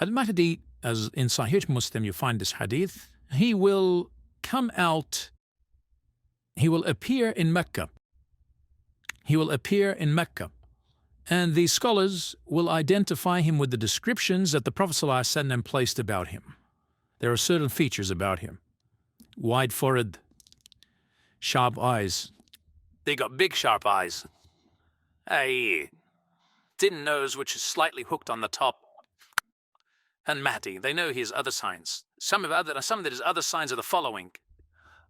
Al-Mahdi, as in Sahih Muslim you find this hadith, he will come out, he will appear in Mecca. He will appear in Mecca. And the scholars will identify him with the descriptions that the Prophet ﷺ placed about him. There are certain features about him. Wide forehead, sharp eyes. They got big sharp eyes. A thin nose which is slightly hooked on the top. And Mahdi, they know his other signs. Some of his other signs are the following.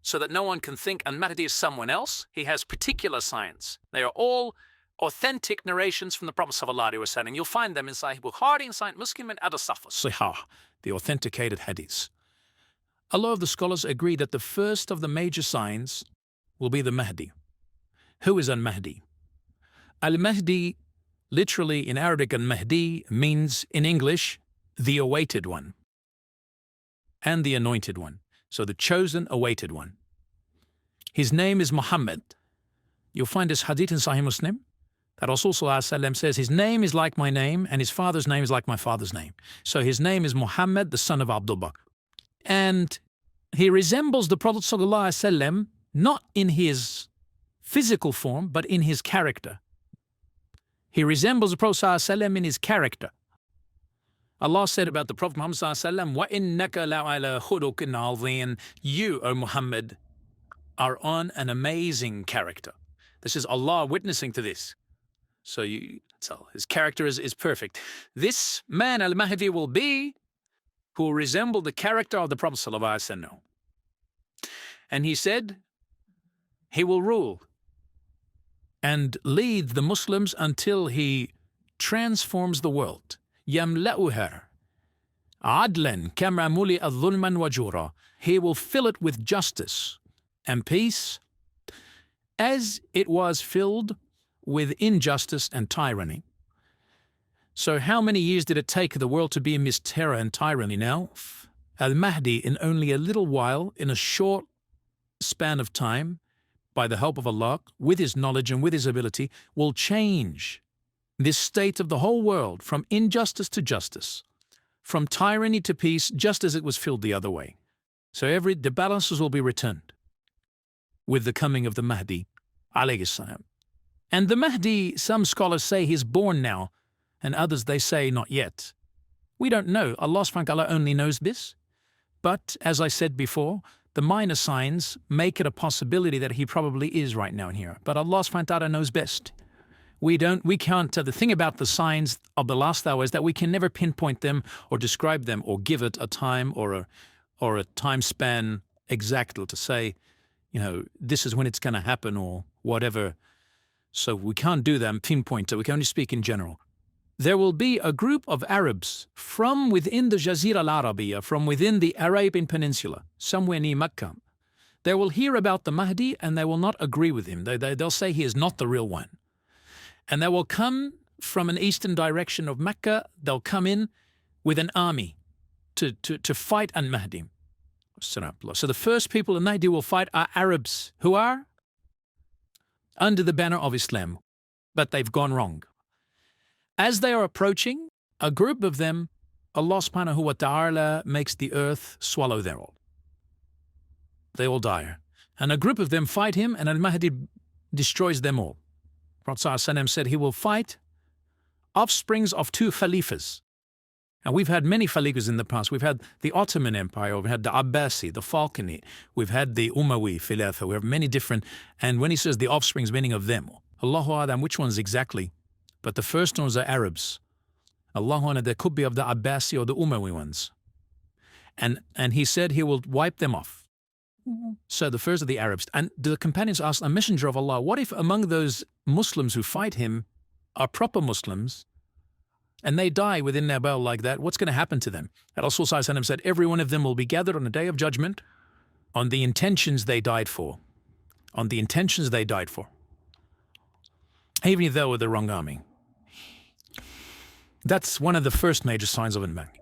So that no one can think Al-Mahdi is someone else, he has particular signs. They are all authentic narrations from the Prophet ﷺ. You'll find them in Sahih Bukhari, in Sahih Muslim, and other Sahih, the authenticated hadiths. A lot of the scholars agree that the first of the major signs will be the Mahdi. Who is Al-Mahdi? Al-Mahdi, literally in Arabic, Al-Mahdi means, in English, the awaited one and the anointed one. So the chosen, awaited one. His name is Muhammad. You'll find this hadith in Sahih Muslim that Rasul ﷺ says, his name is like my name and his father's name is like my father's name. So his name is Muhammad, the son of Abdul Bakr. And he resembles the Prophet ﷺ not in his physical form, but in his character. He resembles the Prophet ﷺ in his character. Allah said about the Prophet Muhammad ﷺ, وَإِنَّكَ لَعَلَى خُلُقٍ عَظِيمٍ. You, O Muhammad, are on an amazing character. This is Allah witnessing to this. So his character is perfect. This man, Al-Mahdi, will be who will resemble the character of the Prophet ﷺ. And he said, he will rule and lead the Muslims until he transforms the world. يَمْلَأُهَا عَدْلًا كَمَا مُلِئَ ظُلْمًا وَجُورًا. He will fill it with justice and peace as it was filled with injustice and tyranny. So how many years did it take the world to be amidst terror and tyranny now? Al-Mahdi, in only a little while, in a short span of time, by the help of Allah, with his knowledge and with his ability, will change this state of the whole world from injustice to justice, from tyranny to peace, just as it was filled the other way. So the balances will be returned with the coming of the Mahdi, alayhi salam. And the Mahdi, some scholars say he's born now, and others they say not yet. We don't know. Allah subhanahu wa ta'ala only knows this. But as I said before, the minor signs make it a possibility that he probably is right now in here. But Allah subhanahu wa ta'ala knows best. We can't, the thing about the signs of the last hour is that we can never pinpoint them or describe them or give it a time or a time span exactly to say, this is when it's going to happen or whatever. So we can't do that and pinpoint it. We can only speak in general. There will be a group of Arabs from within the Jazira al-Arabiya, from within the Arabian Peninsula, somewhere near Mecca. They will hear about the Mahdi and they will not agree with him. They'll say he is not the real one. And they will come from an eastern direction of Mecca. They'll come in with an army to fight Al-Mahdi. So the first people Al-Mahdi will fight are Arabs who are under the banner of Islam, but they've gone wrong. As they are approaching, a group of them, Allah subhanahu wa ta'ala makes the earth swallow them all. They all die. And a group of them fight him and Al-Mahdi destroys them all. Prophet ﷺ said he will fight offsprings of two Khalifas. And we've had many Khalifas in the past. We've had the Ottoman Empire, we've had the Abbasi, the Fatimid, we've had the Umayyi Khilafa, we have many different, and when he says the offsprings, meaning of them, Allahu A'lam, which ones exactly? But the first ones are Arabs. Allahu A'lam, there could be of the Abbasi or the Umayyi ones. And he said he will wipe them off. So the first of the Arabs. And the companions asked a messenger of Allah, what if among those Muslims who fight him are proper Muslims and they die within their bowel like that? What's going to happen to them? And Rasul ﷺ said, every one of them will be gathered on the day of judgment on the intentions they died for. On the intentions they died for. Even if they were the wrong army. That's one of the first major signs of Al-Mahdi.